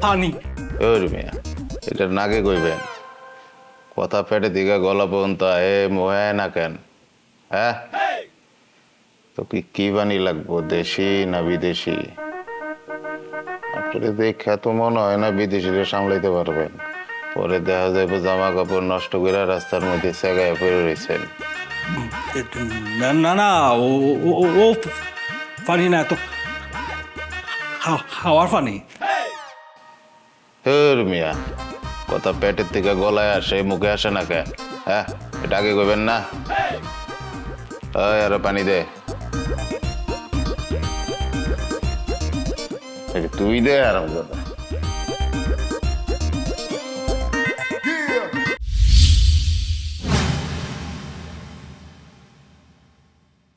পানি। ওর মিয়া এটা নাগে কইবেন, কথা পেটে দিকে গলা পর্যন্ত এ মোহে না কেন? হ্যাঁ, তো কি বানি লাগবো, দেশি না বিদেশি? আপনার দেখা তো মনে হয় না বিদেশিরা সামলাইতে পারবেন। পরে দেখা যাবে জামা কাপড় নষ্ট করে রাস্তার মধ্যে সেগায় পড়ে রয়েছেন। না না না, ও ও ও ও পানি না তো, হাওয়ার পানি। হের মিয়া, কথা পেটের থেকে গলায় আসে মুখে আসে না কেন? হ্যাঁ, এটা আগে কইবেন না? আরে পানি দে। তুই দে আরাম কথা।